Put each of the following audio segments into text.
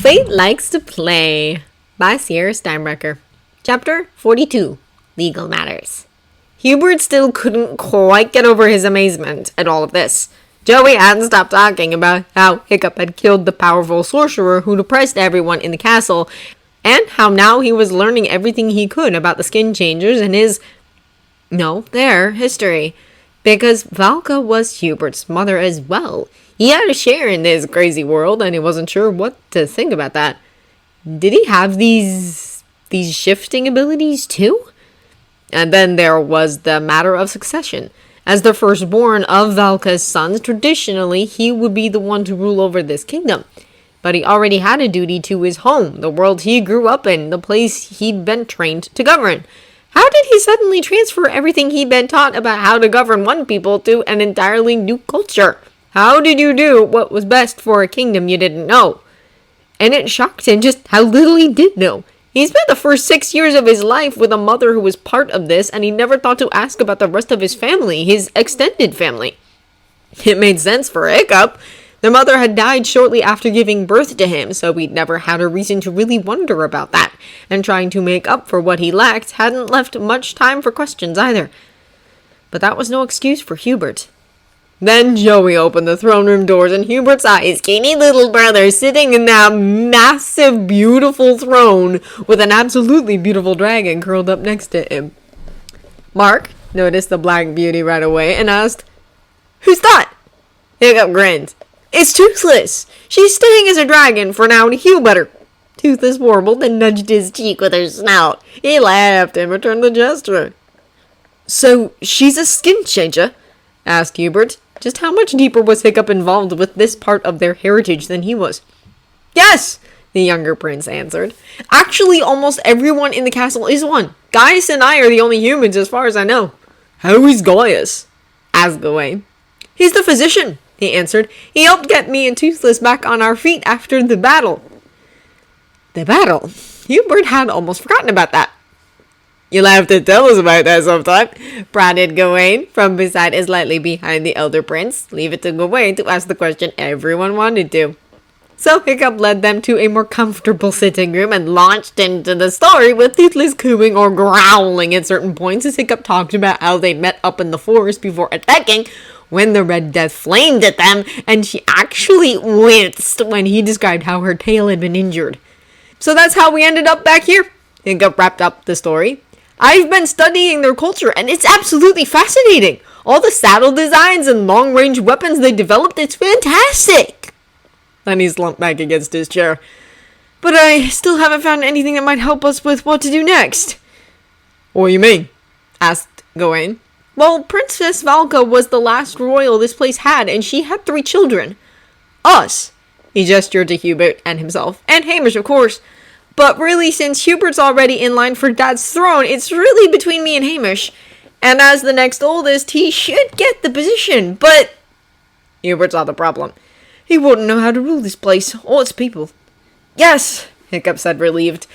Fate Likes to Play by Sierra Steinbrecher. Chapter 42, Legal Matters. Hubert still couldn't quite get over his amazement at all of this. Joey hadn't stopped talking about how Hiccup had killed the powerful sorcerer who oppressed everyone in the castle, and how now he was learning everything he could about the skin changers and their history. Because Valka was Hubert's mother as well. He had a share in this crazy world, and he wasn't sure what to think about that. Did he have these shifting abilities too? And then there was the matter of succession. As the firstborn of Valka's sons, traditionally he would be the one to rule over this kingdom. But he already had a duty to his home, the world he grew up in, the place he'd been trained to govern. How did he suddenly transfer everything he'd been taught about how to govern one people to an entirely new culture? How did you do what was best for a kingdom you didn't know? And it shocked him just how little he did know. He spent the first 6 years of his life with a mother who was part of this, and he never thought to ask about the rest of his family, his extended family. It made sense for Hiccup. Their mother had died shortly after giving birth to him, so he'd never had a reason to really wonder about that, and trying to make up for what he lacked hadn't left much time for questions either. But that was no excuse for Hubert. Then Joey opened the throne room doors, and Hubert saw his skinny little brother sitting in that massive, beautiful throne with an absolutely beautiful dragon curled up next to him. Mark noticed the black beauty right away and asked, "Who's that?" Hiccup grinned. "It's Toothless. She's staying as a dragon for now to heal better." Toothless warbled and nudged his cheek with her snout. He laughed and returned the gesture. "So, she's a skin changer?" asked Hubert. Just how much deeper was Hiccup involved with this part of their heritage than he was? "Yes," the younger prince answered. "Actually, almost everyone in the castle is one. Gaius and I are the only humans as far as I know." "How is Gaius?" asked Gawain. "He's the physician," he answered. "He helped get me and Toothless back on our feet after the battle." The battle? Hubert had almost forgotten about that. "You'll have to tell us about that sometime," prodded Gawain from beside and slightly behind the elder prince. Leave it to Gawain to ask the question everyone wanted to. So Hiccup led them to a more comfortable sitting room and launched into the story with Toothless cooing or growling at certain points as Hiccup talked about how they met up in the forest before attacking when the Red Death flamed at them, and she actually winced when he described how her tail had been injured. "So that's how we ended up back here," Hiccup wrapped up the story. "I've been studying their culture, and it's absolutely fascinating. All the saddle designs and long-range weapons they developed, it's fantastic." Then he slumped back against his chair. "But I still haven't found anything that might help us with what to do next." "What do you mean?" asked Gawain. "Well, Princess Valka was the last royal this place had, and she had 3 children. Us." He gestured to Hubert and himself, and Hamish, of course. "But really, since Hubert's already in line for Dad's throne, it's really between me and Hamish. And as the next oldest, he should get the position, but..." Hubert saw the problem. "He wouldn't know how to rule this place, or its people." "Yes," Hiccup said, relieved.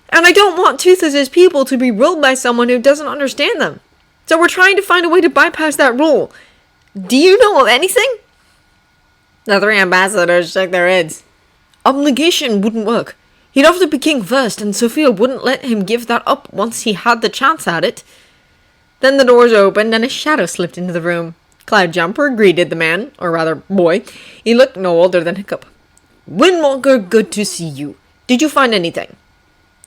"And I don't want Toothless's people to be ruled by someone who doesn't understand them. So we're trying to find a way to bypass that rule. Do you know of anything?" The 3 ambassadors shook their heads. "Obligation wouldn't work. He'd have to be king first, and Sophia wouldn't let him give that up once he had the chance at it." Then the doors opened, and a shadow slipped into the room. Cloudjumper greeted the man, or rather, boy. He looked no older than Hiccup. "Windwalker, good to see you. Did you find anything?"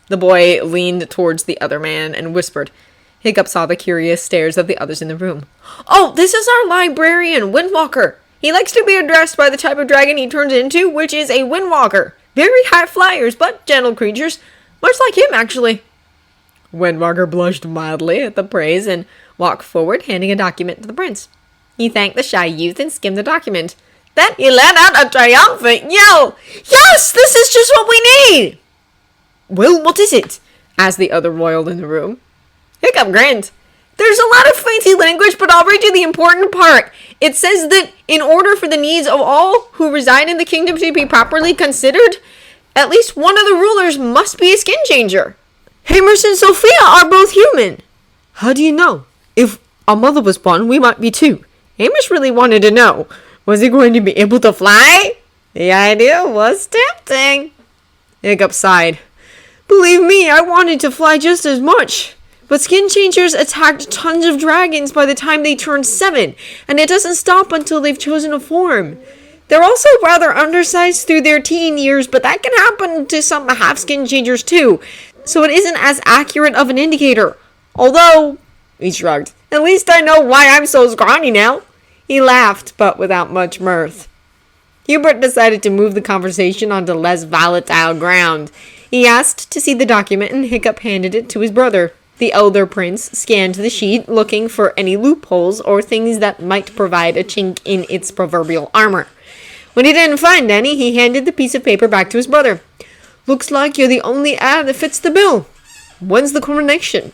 The boy leaned towards the other man and whispered. Hiccup saw the curious stares of the others in the room. "Oh, this is our librarian, Windwalker. He likes to be addressed by the type of dragon he turns into, which is a Windwalker. Very high flyers, but gentle creatures. Much like him, actually." Windwalker blushed mildly at the praise and walked forward, handing a document to the prince. He thanked the shy youth and skimmed the document. Then he let out a triumphant yell. "Yes, this is just what we need!" "Well, what is it?" asked the other royal in the room. Hiccup grinned. "There's a lot of fancy language, but I'll read you the important part. It says that in order for the needs of all who reside in the kingdom to be properly considered, at least one of the rulers must be a skin changer. Hamish and Sophia are both human." "How do you know? If our mother was one, we might be too." Hamish really wanted to know. Was he going to be able to fly? The idea was tempting. Hiccup sighed. Believe me, I wanted to fly just as much. But skin changers attacked tons of dragons by the time they turn 7, and it doesn't stop until they've chosen a form. They're also rather undersized through their teen years, but that can happen to some half-skin changers too, so it isn't as accurate of an indicator. Although, he shrugged, at least I know why I'm so scrawny now. He laughed, but without much mirth. Hubert decided to move the conversation onto less volatile ground. He asked to see the document, and Hiccup handed it to his brother. The elder prince scanned the sheet, looking for any loopholes or things that might provide a chink in its proverbial armor. When he didn't find any, he handed the piece of paper back to his brother. Looks like you're the only heir that fits the bill. When's the coronation?